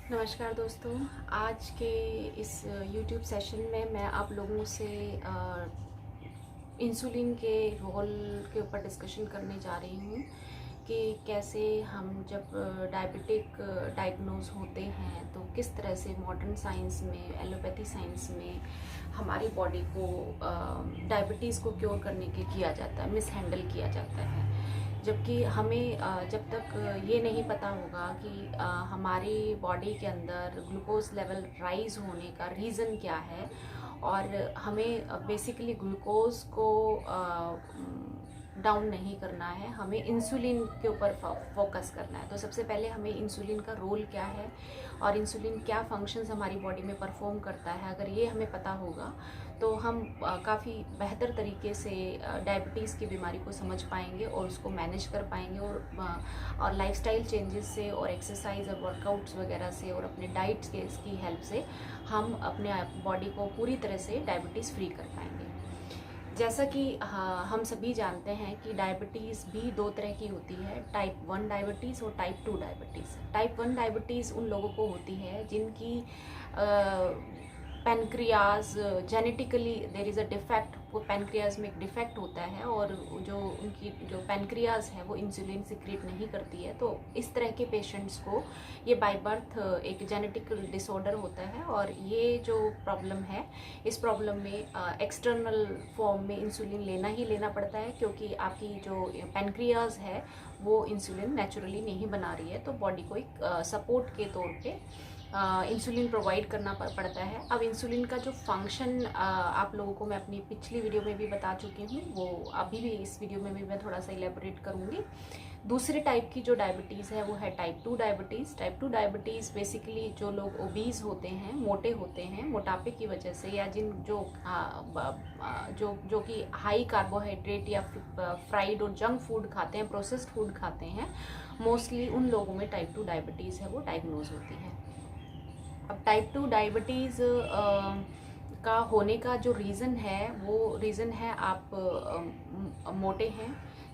नमस्कार दोस्तों। आज के इस YouTube सेशन में मैं आप लोगों से इंसुलिन के रोल के ऊपर डिस्कशन करने जा रही हूँ कि कैसे हम जब डायबिटिक डायग्नोज होते हैं तो किस तरह से मॉडर्न साइंस में, एलोपैथी साइंस में हमारी बॉडी को डायबिटीज़ को क्योर करने के किया जाता है, मिस हैंडल किया जाता है। जबकि हमें जब तक ये नहीं पता होगा कि हमारी बॉडी के अंदर ग्लूकोज लेवल राइज होने का रीज़न क्या है और हमें बेसिकली ग्लूकोज को डाउन नहीं करना है, हमें इंसुलिन के ऊपर फोकस करना है। तो सबसे पहले हमें इंसुलिन का रोल क्या है और इंसुलिन क्या फंक्शंस हमारी बॉडी में परफॉर्म करता है, अगर ये हमें पता होगा तो हम काफ़ी बेहतर तरीके से डायबिटीज़ की बीमारी को समझ पाएंगे और उसको मैनेज कर पाएंगे और लाइफस्टाइल चेंजेस से और एक्सरसाइज और वर्कआउट्स वगैरह से और अपने डाइट के की हेल्प से हम अपने बॉडी को पूरी तरह से डायबिटीज़ फ्री कर पाएंगे। जैसा कि हम सभी जानते हैं कि डायबिटीज़ भी दो तरह की होती है, टाइप 1 डायबिटीज़ और टाइप 2 डायबिटीज़। टाइप 1 डायबिटीज़ उन लोगों को होती है जिनकी pancreas genetically there is a defect, वो पैनक्रियाज में एक डिफेक्ट होता है और जो उनकी जो पैनक्रियाज है वो इंसुलिन सिक्रीट नहीं करती है। तो इस तरह के पेशेंट्स को ये बाय बर्थ एक जेनेटिक डिसऑर्डर होता है और ये जो प्रॉब्लम है, इस प्रॉब्लम में एक्सटर्नल फॉर्म में इंसुलिन लेना ही लेना पड़ता है, क्योंकि आपकी जो पैनक्रियाज है वो इंसुलिन नेचुरली नहीं बना रही है। तो बॉडी को एक सपोर्ट के तौर पे इंसुलिन प्रोवाइड करना पड़ता है। अब इंसुलिन का जो फंक्शन आप लोगों को मैं अपनी पिछली वीडियो में भी बता चुकी हूँ, वो अभी भी इस वीडियो में भी मैं थोड़ा सा इलेबोरेट करूँगी। दूसरे टाइप की जो डायबिटीज़ है वो है type 2 diabetes. Type 2 diabetes basically जो लोग ओबीज होते हैं, मोटे होते हैं, मोटापे की वजह से, या जिन जो कि हाई कार्बोहाइड्रेट या फ्राइड और जंक फूड खाते हैं, प्रोसेस्ड फूड खाते हैं, मोस्टली उन लोगों में टाइप 2 डायबिटीज़ है वो डायग्नोज होती है। अब टाइप 2 डायबिटीज़ का होने का जो रीज़न है वो रीज़न है आप मोटे हैं,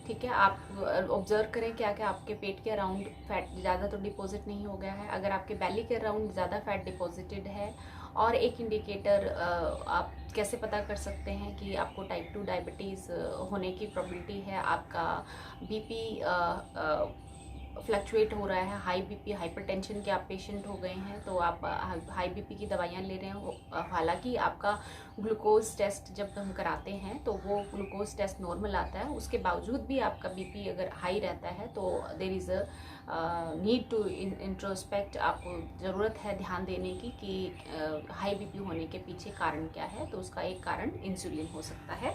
ठीक है। आप ऑब्जर्व करें क्या क्या आपके पेट के अराउंड फैट ज़्यादा तो डिपॉजिट नहीं हो गया है। अगर आपके बेली के अराउंड ज़्यादा फैट डिपॉजिटेड है, और एक इंडिकेटर आप कैसे पता कर सकते हैं कि आपको टाइप 2 डायबिटीज़ होने की प्रोबेबिलिटी है, आपका बीपी फ्लक्चुएट हो रहा है, हाई बीपी, हाइपरटेंशन के आप पेशेंट हो गए हैं तो आप हाई बीपी की दवाइयाँ ले रहे हो। हालांकि आपका ग्लूकोज टेस्ट जब हम कराते हैं तो वो ग्लूकोज टेस्ट नॉर्मल आता है, उसके बावजूद भी आपका बीपी अगर हाई रहता है तो there is a need to introspect. आपको ज़रूरत है ध्यान देने की कि हाई बीपी होने के पीछे कारण क्या है। तो उसका एक कारण इंसुलिन हो सकता है।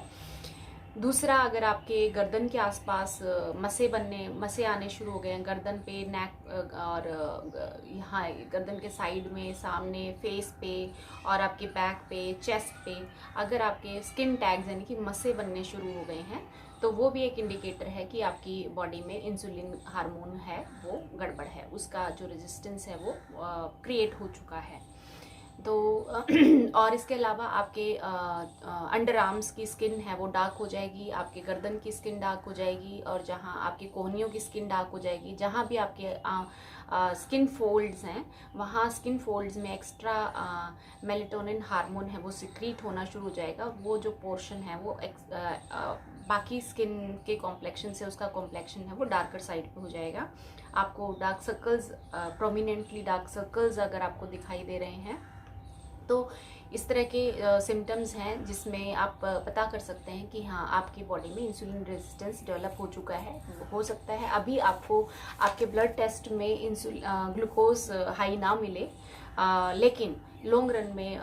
दूसरा, अगर आपके गर्दन के आसपास मसे आने शुरू हो गए हैं, गर्दन पे, नेक और यहाँ गर्दन के साइड में, सामने, फेस पे और आपके बैक पे, चेस्ट पे, अगर आपके स्किन टैग्स यानी कि मसे बनने शुरू हो गए हैं तो वो भी एक इंडिकेटर है कि आपकी बॉडी में इंसुलिन हार्मोन है वो गड़बड़ है, उसका जो रेजिस्टेंस है वो क्रिएट हो चुका है। तो और इसके अलावा आपके अंडर आर्म्स की स्किन है वो डार्क हो जाएगी, आपके गर्दन की स्किन डार्क हो जाएगी, और जहाँ आपकी कोहनियों की स्किन डार्क हो जाएगी, जहाँ भी आपके स्किन फोल्ड्स हैं वहाँ स्किन फोल्ड्स में एक्स्ट्रा मेलेटोनिन हार्मोन है वो सिक्रीट होना शुरू हो जाएगा। वो जो पोर्शन है वो बाकी स्किन के कॉम्प्लेक्शन से उसका कॉम्प्लेक्शन है वो डार्कर साइड पे हो जाएगा। आपको dark circles, prominently dark circles अगर आपको दिखाई दे रहे हैं तो इस तरह के सिम्टम्स हैं जिसमें आप पता कर सकते हैं कि हाँ, आपकी बॉडी में इंसुलिन रेजिस्टेंस डेवलप हो चुका है। हो सकता है अभी आपको आपके ब्लड टेस्ट में ग्लूकोज हाई ना मिले, लेकिन लॉन्ग रन में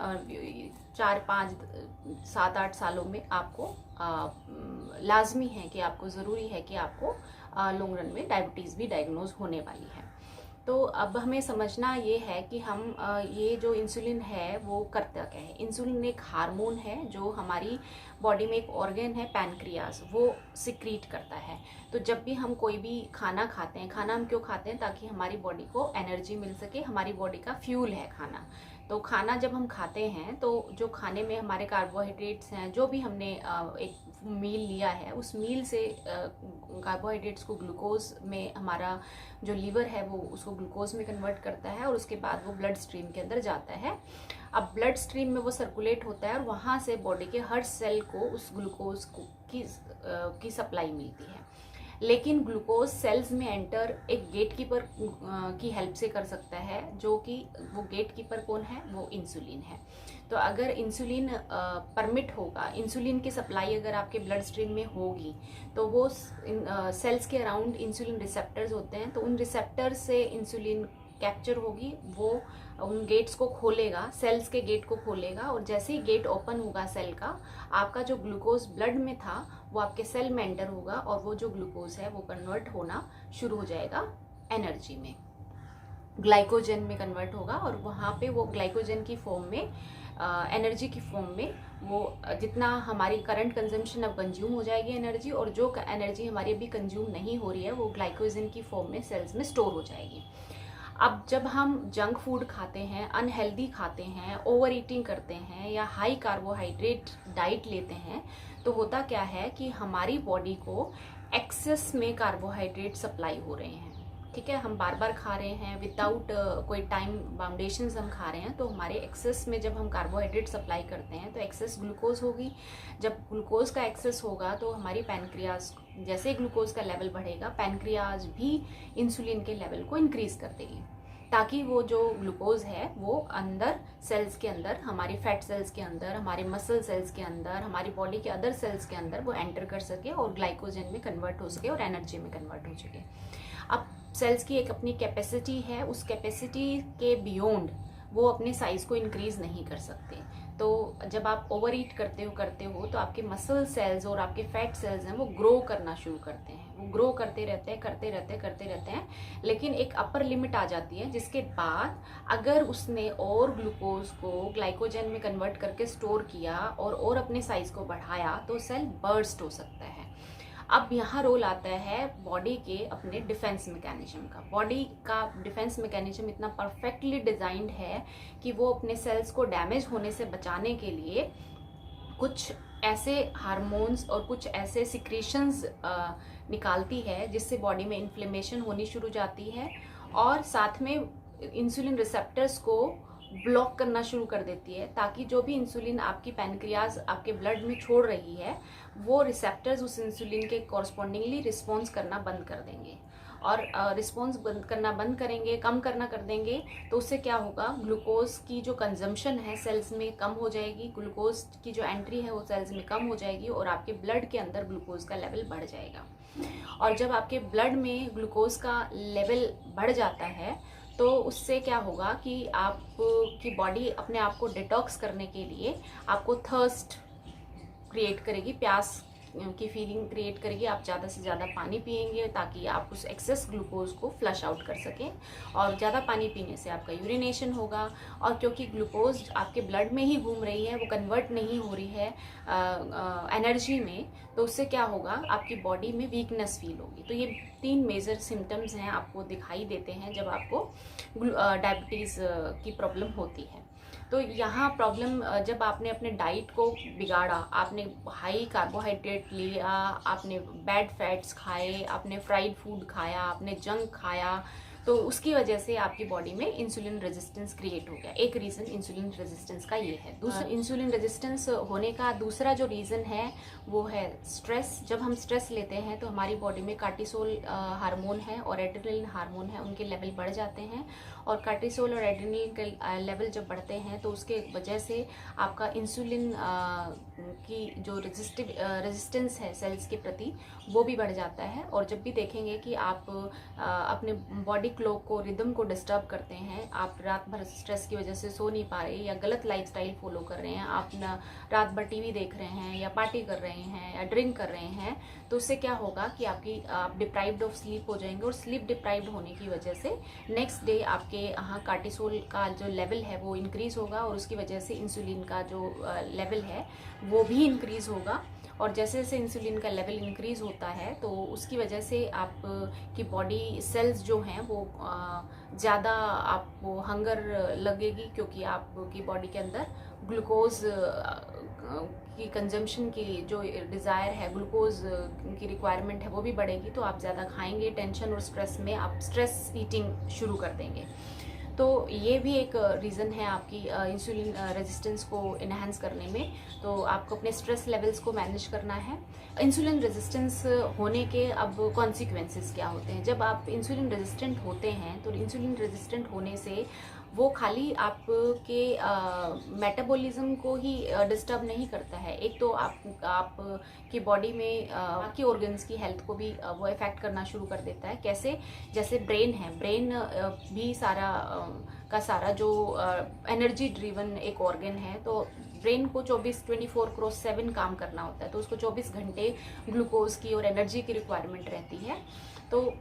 4-5-7-8 सालों में आपको लाजमी है कि आपको ज़रूरी है कि आपको लॉन्ग रन में डायबिटीज़ भी डायग्नोज होने वाली है। तो अब हमें समझना ये है कि हम ये जो इंसुलिन है वो करता क्या है। इंसुलिन एक हार्मोन है जो हमारी बॉडी में एक ऑर्गन है पैनक्रियाज, वो सिक्रीट करता है। तो जब भी हम कोई भी खाना खाते हैं, खाना हम क्यों खाते हैं? ताकि हमारी बॉडी को एनर्जी मिल सके, हमारी बॉडी का फ्यूल है खाना। तो खाना जब हम खाते हैं तो जो खाने में हमारे कार्बोहाइड्रेट्स हैं, जो भी हमने एक मील लिया है उस मील से कार्बोहाइड्रेट्स को ग्लूकोज में, हमारा जो लीवर है वो उसको ग्लूकोज में कन्वर्ट करता है और उसके बाद वो ब्लड स्ट्रीम के अंदर जाता है। अब ब्लड स्ट्रीम में वो सर्कुलेट होता है और वहाँ से बॉडी के हर सेल को उस ग्लूकोज की सप्लाई मिलती है। लेकिन ग्लूकोज सेल्स में एंटर एक गेट कीपर की हेल्प से कर सकता है, जो कि वो गेट कीपर कौन है, वो इंसुलिन है। तो अगर इंसुलिन परमिट होगा, इंसुलिन की सप्लाई अगर आपके ब्लड स्ट्रीम में होगी, तो वो सेल्स के अराउंड इंसुलिन रिसेप्टर्स होते हैं, तो उन रिसेप्टर्स से इंसुलिन कैप्चर होगी, वो उन गेट्स को खोलेगा, सेल्स के गेट को खोलेगा, और जैसे ही गेट ओपन होगा सेल का, आपका जो ग्लूकोज ब्लड में था वो आपके सेल में एंटर होगा और वो जो ग्लूकोज है वो कन्वर्ट होना शुरू हो जाएगा एनर्जी में, ग्लाइकोजन में कन्वर्ट होगा, और वहाँ पे वो ग्लाइकोजन की फॉर्म में, एनर्जी की फॉर्म में, वो जितना हमारी करंट कंजम्पशन अब कंज्यूम हो जाएगी एनर्जी, और जो एनर्जी हमारी अभी कंज्यूम नहीं हो रही है वो ग्लाइकोजन की फॉर्म में सेल्स में स्टोर हो जाएगी। अब जब हम जंक फूड खाते हैं, अनहेल्दी खाते हैं, ओवर ईटिंग करते हैं या हाई कार्बोहाइड्रेट डाइट लेते हैं, तो होता क्या है कि हमारी बॉडी को एक्सेस में कार्बोहाइड्रेट सप्लाई हो रहे हैं। ठीक है, हम बार बार खा रहे हैं विदाउट कोई टाइम बाउंडेशंस हम खा रहे हैं, तो हमारे एक्सेस में जब हम कार्बोहाइड्रेट सप्लाई करते हैं तो एक्सेस ग्लूकोज होगी। जब ग्लूकोज का एक्सेस होगा तो हमारी पैनक्रियाज, जैसे ग्लूकोज का लेवल बढ़ेगा, पैनक्रियाज भी इंसुलिन के लेवल को इंक्रीज कर देगी, ताकि वो जो ग्लूकोज है वो अंदर सेल्स के अंदर, हमारी फैट सेल्स के अंदर, हमारे मसल सेल्स के अंदर, हमारी बॉडी के अदर सेल्स के अंदर वो एंटर कर सके और ग्लाइकोजन में कन्वर्ट हो सके और एनर्जी में कन्वर्ट हो सके। अब सेल्स की एक अपनी कैपेसिटी है, उस कैपेसिटी के बियॉन्ड वो अपने साइज को इंक्रीज नहीं कर सकते। तो जब आप ओवर ईट करते हो तो आपके मसल सेल्स और आपके फैट सेल्स हैं वो ग्रो करना शुरू करते हैं, वो ग्रो करते रहते हैं, लेकिन एक अपर लिमिट आ जाती है, जिसके बाद अगर उसने और ग्लूकोज को ग्लाइकोजन में कन्वर्ट करके स्टोर किया और अपने साइज को बढ़ाया तो सेल बर्स्ट हो सकता है। अब यहाँ रोल आता है बॉडी के अपने डिफेंस मैकेनिज्म का। बॉडी का डिफेंस मैकेनिज्म इतना परफेक्टली डिजाइंड है कि वो अपने सेल्स को डैमेज होने से बचाने के लिए कुछ ऐसे हार्मोन्स और कुछ ऐसे सिक्रीशंस निकालती है जिससे बॉडी में इन्फ्लेमेशन होनी शुरू जाती है, और साथ में इंसुलिन रिसेप्टर्स को ब्लॉक करना शुरू कर देती है, ताकि जो भी इंसुलिन आपकी पैनक्रियाज आपके ब्लड में छोड़ रही है वो रिसेप्टर्स उस इंसुलिन के कॉरस्पॉन्डिंगली रिस्पॉन्स करना बंद कर देंगे, और रिस्पॉन्स करना बंद करेंगे, कम करना कर देंगे, तो उससे क्या होगा, ग्लूकोज की जो कंजम्पशन है सेल्स में कम हो जाएगी, ग्लूकोज की जो एंट्री है वो सेल्स में कम हो जाएगी, और आपके ब्लड के अंदर ग्लूकोज का लेवल बढ़ जाएगा। और जब आपके ब्लड में ग्लूकोज का लेवल बढ़ जाता है तो उससे क्या होगा कि आपकी बॉडी अपने आप को डिटॉक्स करने के लिए आपको थर्स्ट क्रिएट करेगी, प्यास की फीलिंग क्रिएट करेगी। आप ज़्यादा से ज़्यादा पानी पिएंगे ताकि आप उस एक्सेस ग्लूकोज को फ्लश आउट कर सकें, और ज़्यादा पानी पीने से आपका यूरिनेशन होगा, और क्योंकि ग्लूकोज आपके ब्लड में ही घूम रही है, वो कन्वर्ट नहीं हो रही है एनर्जी में, तो उससे क्या होगा, आपकी बॉडी में वीकनेस फील होगी। तो ये 3 मेजर सिम्टम्स हैं आपको दिखाई देते हैं जब आपको डायबिटीज़ की प्रॉब्लम होती है। तो यहाँ प्रॉब्लम, जब आपने अपने डाइट को बिगाड़ा, आपने हाई कार्बोहाइड्रेट लिया, आपने बैड फैट्स खाए, आपने फ्राइड फूड खाया, आपने जंक खाया, तो उसकी वजह से आपकी बॉडी में इंसुलिन रेजिस्टेंस क्रिएट हो गया। एक रीज़न इंसुलिन रेजिस्टेंस का ये है। दूसरा इंसुलिन रेजिस्टेंस होने का दूसरा जो रीज़न है वो है स्ट्रेस। जब हम स्ट्रेस लेते हैं तो हमारी बॉडी में कार्टिसोल हार्मोन है और एड्रेनलिन हार्मोन है, उनके लेवल बढ़ जाते हैं, और कार्टिसोल और एड्रेनलिन के लेवल जब बढ़ते हैं तो उसके वजह से आपका इंसुलिन की जो रेजिस्टेंस है सेल्स के प्रति वो भी बढ़ जाता है। और जब भी देखेंगे कि आप अपने बॉडी क्लॉक को, रिदम को डिस्टर्ब करते हैं, आप रात भर स्ट्रेस की वजह से सो नहीं पा रहे या गलत लाइफस्टाइल फॉलो कर रहे हैं, आप रात भर टीवी देख रहे हैं या पार्टी कर रहे हैं या ड्रिंक कर रहे हैं, तो उससे क्या होगा कि आप डिप्राइव्ड ऑफ स्लीप हो जाएंगे, और स्लीप डिप्राइव्ड होने की वजह से नेक्स्ट डे आपके यहाँ कार्टिसोल का जो लेवल है वो इंक्रीज होगा, और उसकी वजह से इंसुलिन का जो लेवल है वो भी इंक्रीज होगा। और जैसे जैसे इंसुलिन का लेवल इंक्रीज होता है तो उसकी वजह से आप की बॉडी सेल्स जो हैं वो ज़्यादा आपको हंगर लगेगी, क्योंकि आपकी बॉडी के अंदर ग्लूकोज की कंजम्पशन की जो डिज़ायर है, ग्लूकोज की रिक्वायरमेंट है, वो भी बढ़ेगी। तो आप ज़्यादा खाएंगे, टेंशन और स्ट्रेस में आप स्ट्रेस ईटिंग शुरू कर देंगे। तो ये भी एक रीज़न है आपकी इंसुलिन रेजिस्टेंस को इन्हांस करने में। तो आपको अपने स्ट्रेस लेवल्स को मैनेज करना है। इंसुलिन रेजिस्टेंस होने के अब कॉन्सिक्वेंसेस क्या होते हैं? जब आप इंसुलिन रेजिस्टेंट होते हैं तो इंसुलिन रेजिस्टेंट होने से वो खाली आपके मेटाबॉलिज्म को ही डिस्टर्ब नहीं करता है, एक तो आप की बॉडी में बाकी ऑर्गन्स की हेल्थ को भी वो इफेक्ट करना शुरू कर देता है। कैसे? जैसे ब्रेन है, ब्रेन भी सारा का सारा जो एनर्जी ड्रिवन एक ऑर्गन है। तो ब्रेन को 24/7 काम करना होता है, तो उसको 24 घंटे ग्लूकोज की और एनर्जी की रिक्वायरमेंट रहती है। तो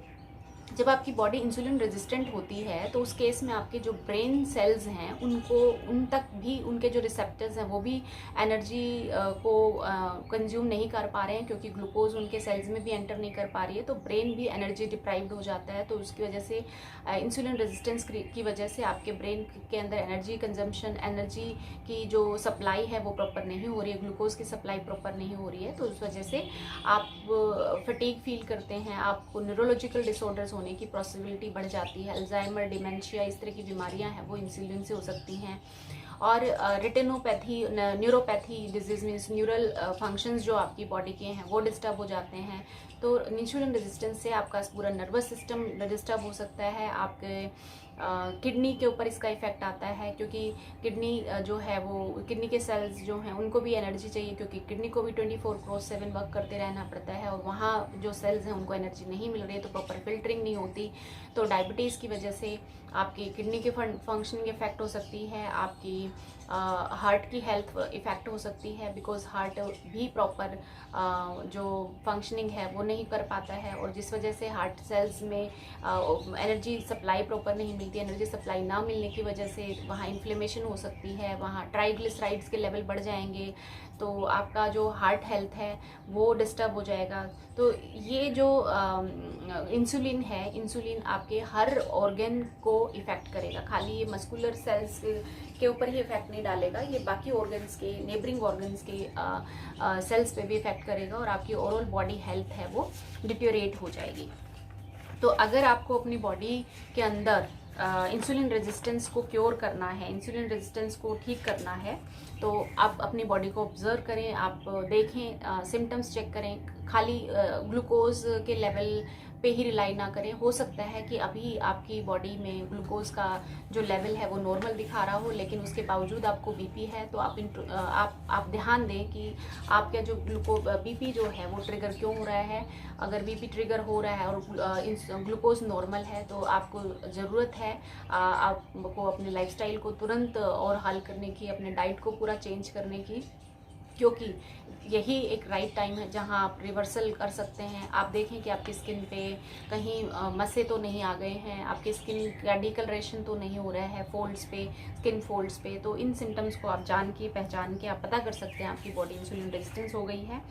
जब आपकी बॉडी इंसुलिन रेजिस्टेंट होती है तो उस केस में आपके जो ब्रेन सेल्स हैं उन तक भी उनके जो रिसेप्टर्स हैं वो भी एनर्जी को कंज्यूम नहीं कर पा रहे हैं, क्योंकि ग्लूकोज उनके सेल्स में भी एंटर नहीं कर पा रही है। तो ब्रेन भी एनर्जी डिप्राइव्ड हो जाता है। तो उसकी वजह से इंसुलिन रेजिस्टेंस की वजह से आपके ब्रेन के अंदर एनर्जी कंजम्पशन, एनर्जी की जो सप्लाई है वो प्रॉपर नहीं हो रही है, ग्लूकोज की सप्लाई प्रॉपर नहीं हो रही है। तो उस वजह से आप फटीग फील करते हैं, आपको न्यूरोलॉजिकल डिसऑर्डर्स होने की पॉसिबिलिटी बढ़ जाती है। अल्जाइमर, डिमेंशिया, इस तरह की बीमारियां हैं वो इंसुलिन से हो सकती हैं। और retinopathy, neuropathy disease means neural functions जो आपकी बॉडी के हैं वो डिस्टर्ब हो जाते हैं। तो इंसुलिन रेजिस्टेंस से आपका पूरा नर्वस सिस्टम डिस्टर्ब हो सकता है। आपके किडनी के ऊपर इसका इफेक्ट आता है, क्योंकि किडनी जो है वो किडनी के सेल्स जो हैं उनको भी एनर्जी चाहिए, क्योंकि किडनी को भी 24/7 वर्क करते रहना पड़ता है। और वहाँ जो सेल्स हैं उनको एनर्जी नहीं मिल रही है, तो प्रॉपर फिल्टरिंग नहीं होती। तो डायबिटीज़ की वजह से आपकी किडनी के फंक्शनिंग इफेक्ट हो सकती है, आपकी हार्ट की हेल्थ इफेक्ट हो सकती है, बिकॉज हार्ट भी प्रॉपर जो फंक्शनिंग है वो नहीं कर पाता है। और जिस वजह से हार्ट सेल्स में एनर्जी सप्लाई प्रॉपर नहीं मिलती, एनर्जी सप्लाई ना मिलने की वजह से वहाँ इन्फ्लेमेशन हो सकती है, वहाँ ट्राइग्लिसराइड्स के लेवल बढ़ जाएंगे, तो आपका जो हार्ट हेल्थ है वो डिस्टर्ब हो जाएगा। तो ये जो इंसुलिन है, इंसुलिन आपके हर ऑर्गन को इफेक्ट करेगा, खाली ये मस्कुलर सेल्स के ऊपर ही इफेक्ट नहीं डालेगा, ये बाकी ऑर्गन्स के, नेबरिंग ऑर्गन्स के सेल्स पे भी इफेक्ट करेगा और आपकी ओवरऑल बॉडी हेल्थ है वो डिटेरियोरेट हो जाएगी। तो अगर आपको अपनी बॉडी के अंदर इंसुलिन रेजिस्टेंस को क्योर करना है, इंसुलिन रेजिस्टेंस को ठीक करना है, तो आप अपनी बॉडी को ऑब्जर्व करें, आप देखें, सिम्टम्स चेक करें, खाली ग्लूकोज के लेवल पे ही रिलाई ना करें। हो सकता है कि अभी आपकी बॉडी में ग्लूकोज का जो लेवल है वो नॉर्मल दिखा रहा हो, लेकिन उसके बावजूद आपको बीपी है। तो आप ध्यान दें कि आपका जो बीपी जो है वो ट्रिगर क्यों हो रहा है। अगर बीपी ट्रिगर हो रहा है और ग्लूकोज नॉर्मल है तो आपको ज़रूरत है आपको अपने लाइफस्टाइल को तुरंत और हल करने की, अपने डाइट को पूरा चेंज करने की, क्योंकि यही एक राइट टाइम है जहां आप रिवर्सल कर सकते हैं। आप देखें कि आपकी स्किन पे कहीं मस्से तो नहीं आ गए हैं, आपकी स्किन का डिकलरेशन तो नहीं हो रहा है फोल्ड्स पे, स्किन फोल्ड्स पे। तो इन सिम्टम्स को आप जान के, पहचान के आप पता कर सकते हैं आपकी बॉडी इंसुलिन रेजिस्टेंस हो गई है।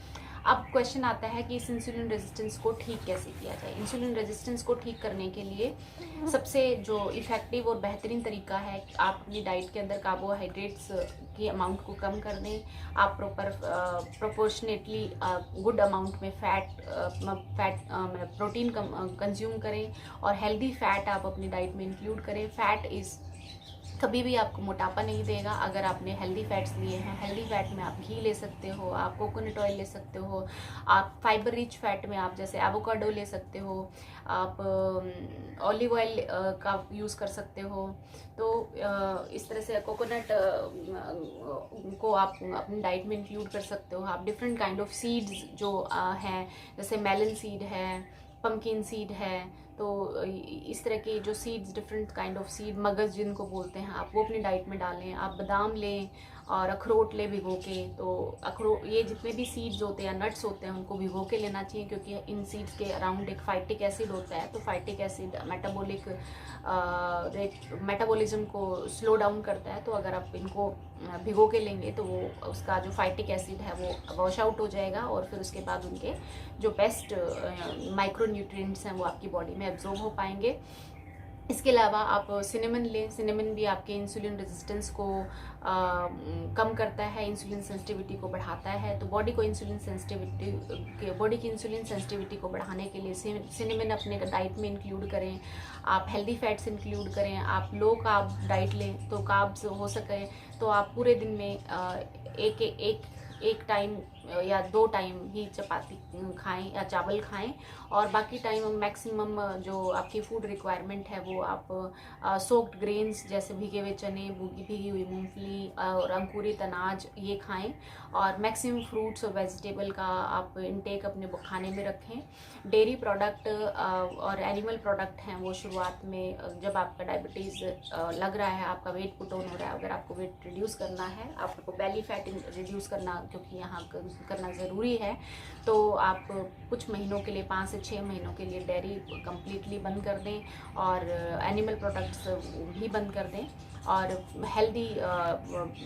अब क्वेश्चन आता है कि इस इंसुलिन रेजिस्टेंस को ठीक कैसे किया जाए। इंसुलिन रेजिस्टेंस को ठीक करने के लिए सबसे जो इफ़ेक्टिव और बेहतरीन तरीका है कि आप अपनी डाइट के अंदर कार्बोहाइड्रेट्स की अमाउंट को कम कर दें। आप प्रॉपर प्रोपोर्शनेटली गुड अमाउंट में फैट प्रोटीन कंज्यूम करें और हेल्दी फैट आप अपनी डाइट में इंक्लूड करें। फैट इज़ कभी भी आपको मोटापा नहीं देगा अगर आपने हेल्दी फैट्स लिए हैं। हेल्दी फैट में आप घी ले सकते हो, आप कोकोनट ऑयल ले सकते हो, आप फाइबर रिच फैट में आप जैसे एवोकाडो ले सकते हो, आप ऑलिव ऑयल का यूज़ कर सकते हो। तो इस तरह से कोकोनट को आप अपनी डाइट में इंक्लूड कर सकते हो। आप डिफरेंट काइंड ऑफ सीड्स जो हैं, जैसे मेलन सीड है, पम्पकिन सीड है, तो इस तरह के जो seeds, different kind of seed, मगज़ जिनको बोलते हैं, आप वो अपनी डाइट में डालें। आप बादाम लें और अखरोट ले भिगो के। तो अखरोट, ये जितने भी सीड्स होते हैं, नट्स होते हैं, उनको भिगो के लेना चाहिए, क्योंकि इन सीड्स के अराउंड एक फाइटिक एसिड होता है। तो फाइटिक एसिड मेटाबॉलिज्म को स्लो डाउन करता है। तो अगर आप इनको भिगो के लेंगे तो वो उसका जो फाइटिक एसिड है वो वॉश आउट हो जाएगा और फिर उसके बाद उनके जो बेस्ट माइक्रो न्यूट्रिएंट्स हैं वो आपकी बॉडी में एब्जॉर्ब हो पाएंगे। इसके अलावा आप सिनेमन लें। सिनेमन भी आपके इंसुलिन रेजिस्टेंस को कम करता है, इंसुलिन सेंसिटिविटी को बढ़ाता है। तो बॉडी की इंसुलिन सेंसिटिविटी को बढ़ाने के लिए सिनेमन अपने डाइट में इंक्लूड करें। आप हेल्दी फैट्स इंक्लूड करें। आप लो कार्ब डाइट लें, तो कार्ब्स हो सके तो आप पूरे दिन में एक टाइम या 2 टाइम ही चपाती खाएं या चावल खाएं, और बाकी टाइम मैक्सिमम जो आपकी फूड रिक्वायरमेंट है वो आप सोक्ड ग्रेन्स जैसे भीगे हुए चने, भीगी हुई मूंगफली और अंकुरित अनाज ये खाएं, और मैक्सिमम फ्रूट्स और वेजिटेबल का आप इनटेक अपने खाने में रखें। डेयरी प्रोडक्ट और एनिमल प्रोडक्ट हैं वो शुरुआत में, जब आपका डायबिटीज़ लग रहा है, आपका वेट पुट ऑन हो रहा है, अगर आपको वेट रिड्यूस करना है, आपको बेली फैट रिड्यूस करना क्योंकि यहाँ करना ज़रूरी है, तो आप कुछ महीनों के लिए 5 से 6 महीनों के लिए डेयरी कम्प्लीटली बंद कर दें और एनिमल प्रोडक्ट्स भी बंद कर दें, और healthy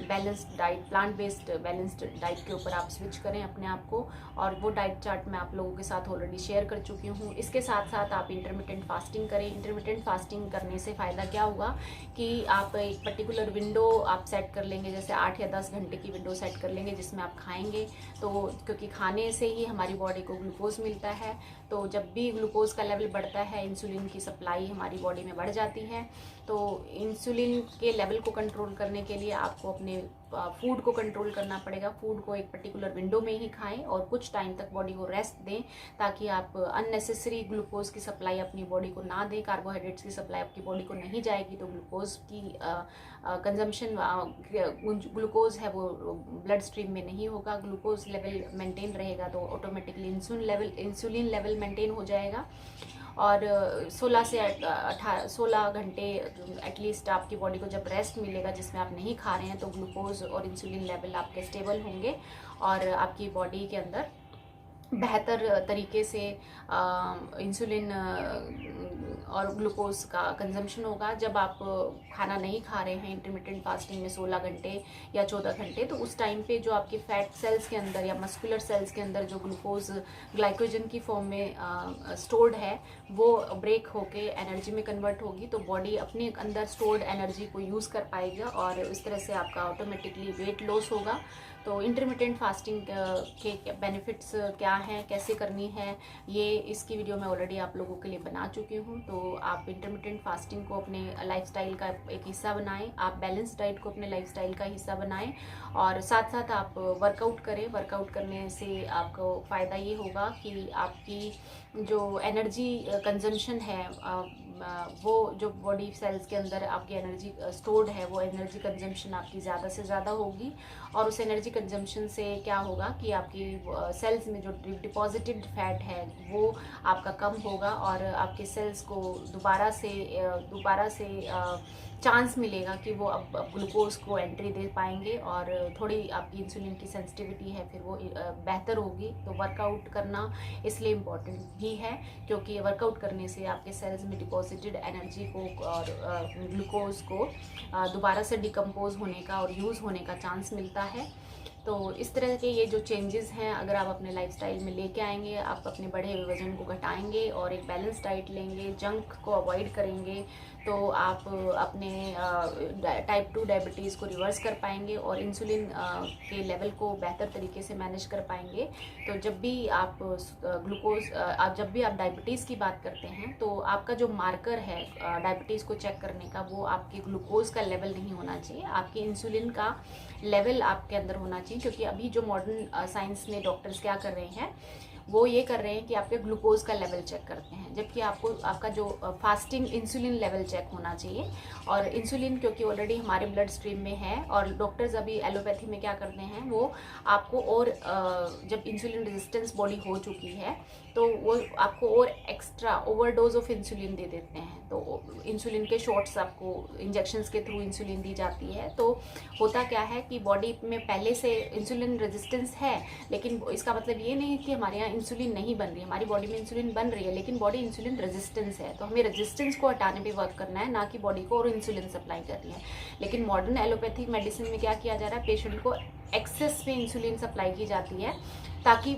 balanced diet, plant based balanced diet के ऊपर आप स्विच करें अपने आप को। और वो डाइट चार्ट मैं आप लोगों के साथ ऑलरेडी शेयर कर चुकी हूँ। इसके साथ साथ आप इंटरमिटेंट फास्टिंग करें। इंटरमिटेंट फास्टिंग करने से फ़ायदा क्या होगा कि आप एक पर्टिकुलर विंडो आप सेट कर लेंगे, जैसे 8 या 10 घंटे की विंडो सेट कर लेंगे जिसमें आप खाएंगे। तो क्योंकि खाने से ही हमारी बॉडी को ग्लूकोज मिलता है, तो जब भी ग्लूकोज का लेवल बढ़ता है, इंसुलिन की सप्लाई हमारी बॉडी में बढ़ जाती है। तो इंसुलिन के लेवल को कंट्रोल करने के लिए आपको अपने फूड को कंट्रोल करना पड़ेगा। फूड को एक पर्टिकुलर विंडो में ही खाएं और कुछ टाइम तक बॉडी को रेस्ट दें, ताकि आप अननेसेसरी ग्लूकोज की सप्लाई अपनी बॉडी को ना दें। कार्बोहाइड्रेट्स की सप्लाई आपकी बॉडी को नहीं जाएगी तो ग्लूकोज की कंजम्पशन, ग्लूकोज है वो ब्लड स्ट्रीम में नहीं होगा। ग्लूकोज लेवल मेंटेन रहेगा तो ऑटोमेटिकली इंसुलिन लेवल मेंटेन हो जाएगा। और 16 घंटे एटलीस्ट आपकी बॉडी को जब रेस्ट मिलेगा जिसमें आप नहीं खा रहे हैं, तो ग्लूकोज और इंसुलिन लेवल आपके स्टेबल होंगे और आपकी बॉडी के अंदर बेहतर तरीके से इंसुलिन और ग्लूकोज का कंजम्पशन होगा। जब आप खाना नहीं खा रहे हैं इंटरमिटेंट फास्टिंग में 16 घंटे या 14 घंटे, तो उस टाइम पे जो आपके फैट सेल्स के अंदर या मस्कुलर सेल्स के अंदर जो ग्लूकोज ग्लाइकोजन की फॉर्म में स्टोर्ड है, वो ब्रेक होके एनर्जी में कन्वर्ट होगी। तो बॉडी अपने अंदर स्टोर्ड एनर्जी को यूज़ कर पाएगा और इस तरह से आपका ऑटोमेटिकली वेट लॉस होगा। तो इंटरमिटेंट फास्टिंग के बेनिफिट्स क्या हैं, कैसे करनी है, ये इसकी वीडियो मैं ऑलरेडी आप लोगों के लिए बना चुकी हूँ। तो आप इंटरमिटेंट फास्टिंग को अपने लाइफस्टाइल का एक हिस्सा बनाएं, आप बैलेंस डाइट को अपने लाइफस्टाइल का हिस्सा बनाएं, और साथ साथ आप वर्कआउट करें। वर्कआउट करने से आपको फ़ायदा ये होगा कि आपकी जो एनर्जी कंजम्पशन है, वो जो बॉडी सेल्स के अंदर आपकी एनर्जी स्टोर्ड है, वो एनर्जी कंजम्पशन आपकी ज़्यादा से ज़्यादा होगी। और उस एनर्जी कंजम्पशन से क्या होगा कि आपकी सेल्स में जो डिपॉजिटेड फैट है वो आपका कम होगा, और आपके सेल्स को दोबारा से चांस मिलेगा कि वो अब ग्लूकोज को एंट्री दे पाएंगे, और थोड़ी आपकी इंसुलिन की सेंसिटिविटी है फिर वो बेहतर होगी। तो वर्कआउट करना इसलिए इम्पॉर्टेंट भी है क्योंकि वर्कआउट करने से आपके सेल्स में डिपॉजिटेड एनर्जी को और ग्लूकोज को दोबारा से डिकम्पोज होने का और यूज़ होने का चांस मिलता है। तो इस तरह के ये जो चेंजेस हैं अगर आप अपने लाइफस्टाइल में लेके आएंगे, आप अपने बढ़े हुए वज़न को घटाएंगे और एक बैलेंस डाइट लेंगे, जंक को अवॉइड करेंगे, तो आप अपने टाइप 2 डायबिटीज़ को रिवर्स कर पाएंगे और इंसुलिन के लेवल को बेहतर तरीके से मैनेज कर पाएंगे। तो जब भी आप डायबिटीज़ की बात करते हैं तो आपका जो मार्कर है डायबिटीज़ को चेक करने का, वो आपके ग्लूकोज का लेवल नहीं होना चाहिए, आपके इंसुलिन का लेवल आपके अंदर होना चाहिए। क्योंकि अभी जो मॉडर्न साइंस में डॉक्टर्स क्या कर रहे हैं, वो ये कर रहे हैं कि आपके ग्लूकोज का लेवल चेक करते हैं, जबकि आपका जो फास्टिंग इंसुलिन लेवल चेक होना चाहिए। और इंसुलिन क्योंकि ऑलरेडी हमारे ब्लड स्ट्रीम में है, और डॉक्टर्स अभी एलोपैथी में क्या करते हैं, वो आपको और जब इंसुलिन रेजिस्टेंस बॉडी हो चुकी है तो वो आपको और एक्स्ट्रा ओवरडोज ऑफ इंसुलिन दे देते हैं। तो इंसुलिन के शॉट्स आपको इंजेक्शंस के थ्रू इंसुलिन दी जाती है। तो होता क्या है कि बॉडी में पहले से इंसुलिन रेजिस्टेंस है, लेकिन इसका मतलब ये नहीं कि हमारे यहाँ इंसुलिन नहीं बन रही है, हमारी बॉडी में इंसुलिन बन रही है, लेकिन बॉडी इंसुलिन रेजिस्टेंस है। तो हमें रेजिस्टेंस को हटाने पे वर्क करना है, ना कि बॉडी को और इंसुलिन सप्लाई करनी है। लेकिन मॉडर्न एलोपैथिक मेडिसिन में क्या किया जा रहा है, पेशेंट को एक्सेस में इंसुलिन सप्लाई की जाती है, ताकि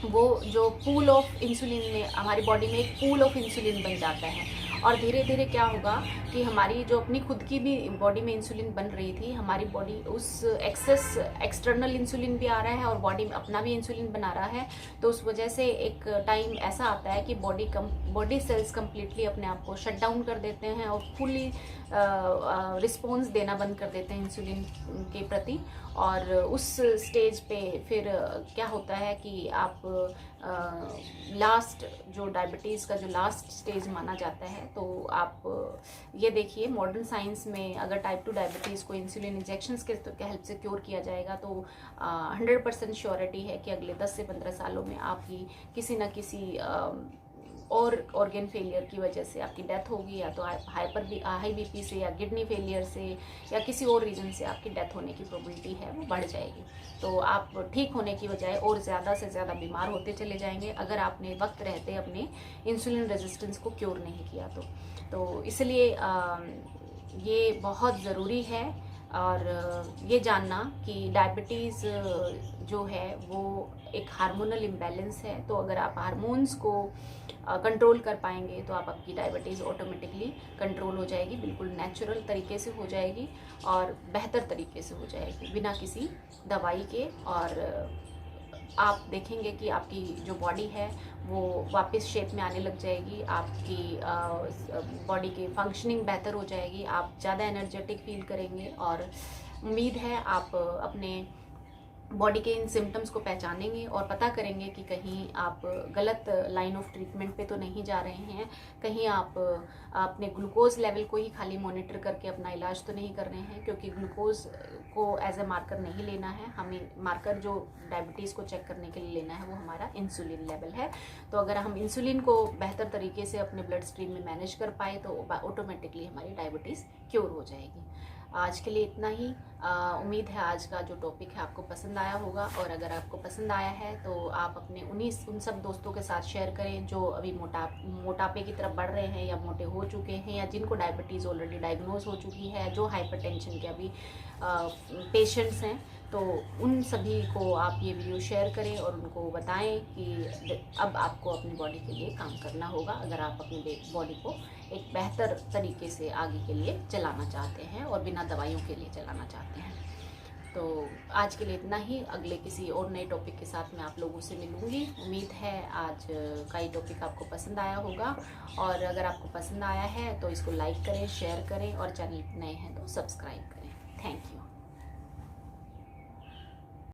वो जो पूल ऑफ इंसुलिन में हमारी बॉडी में एक पूल ऑफ इंसुलिन बन जाता है, और धीरे धीरे क्या होगा कि हमारी जो अपनी खुद की भी बॉडी में इंसुलिन बन रही थी, हमारी बॉडी उस एक्सटर्नल इंसुलिन भी आ रहा है और बॉडी में अपना भी इंसुलिन बना रहा है। तो उस वजह से एक टाइम ऐसा आता है कि बॉडी सेल्स कम्प्लीटली अपने आप को शट डाउन कर देते हैं और फुली रिस्पॉन्स देना बंद कर देते हैं इंसुलिन के प्रति। और उस स्टेज पे फिर क्या होता है कि आप लास्ट जो डायबिटीज़ का जो लास्ट स्टेज माना जाता है, तो आप ये देखिए मॉडर्न साइंस में अगर टाइप 2 डायबिटीज़ को इंसुलिन इंजेक्शंस के हेल्प से क्योर किया जाएगा तो 100% श्योरिटी है कि अगले 10 से 15 सालों में आपकी किसी न किसी और ऑर्गन फेलियर की वजह से आपकी डेथ होगी, या तो हाई बीपी से, या किडनी फेलियर से, या किसी और रीज़न से आपकी डेथ होने की प्रोबेबिलिटी है वो बढ़ जाएगी। तो आप ठीक होने की बजाय और ज़्यादा से ज़्यादा बीमार होते चले जाएंगे अगर आपने वक्त रहते अपने इंसुलिन रेजिस्टेंस को क्योर नहीं किया तो इसलिए ये बहुत ज़रूरी है। और ये जानना कि डायबिटीज़ जो है वो एक हार्मोनल इम्बैलेंस है, तो अगर आप हार्मोन्स को कंट्रोल कर पाएंगे तो आपकी डायबिटीज़ ऑटोमेटिकली कंट्रोल हो जाएगी, बिल्कुल नेचुरल तरीके से हो जाएगी और बेहतर तरीके से हो जाएगी बिना किसी दवाई के। और आप देखेंगे कि आपकी जो बॉडी है वो वापस शेप में आने लग जाएगी, आपकी बॉडी की फंक्शनिंग बेहतर हो जाएगी, आप ज़्यादा एनर्जेटिक फील करेंगे। और उम्मीद है आप अपने बॉडी के इन सिम्टम्स को पहचानेंगे और पता करेंगे कि कहीं आप गलत लाइन ऑफ ट्रीटमेंट पे तो नहीं जा रहे हैं, कहीं आप अपने ग्लूकोज लेवल को ही खाली मॉनिटर करके अपना इलाज तो नहीं कर रहे हैं, क्योंकि ग्लूकोज को एज ए मार्कर नहीं लेना है। हमें मार्कर जो डायबिटीज़ को चेक करने के लिए लेना है वो हमारा इंसुलिन लेवल है। तो अगर हम इंसुलिन को बेहतर तरीके से अपने ब्लड स्ट्रीम में मैनेज कर पाए तो ऑटोमेटिकली हमारी डायबिटीज़ क्योर हो जाएगी। आज के लिए इतना ही। उम्मीद है आज का जो टॉपिक है आपको पसंद आया होगा, और अगर आपको पसंद आया है तो आप अपने उन सब दोस्तों के साथ शेयर करें जो अभी मोटापे की तरफ बढ़ रहे हैं या मोटे हो चुके हैं, या जिनको डायबिटीज़ ऑलरेडी डायग्नोज हो चुकी है, जो हाइपरटेंशन के अभी पेशेंट्स हैं। तो उन सभी को आप ये वीडियो शेयर करें और उनको बताएं कि अब आपको अपनी बॉडी के लिए काम करना होगा, अगर आप अपनी बॉडी को एक बेहतर तरीके से आगे के लिए चलाना चाहते हैं और बिना दवाइयों के लिए चलाना चाहते हैं। तो आज के लिए इतना ही। अगले किसी और नए टॉपिक के साथ मैं आप लोगों से मिलूँगी। उम्मीद है आज का ये टॉपिक आपको पसंद आया होगा, और अगर आपको पसंद आया है तो इसको लाइक करें, शेयर करें, और चैनल नए हैं तो सब्सक्राइब करें। Thank you.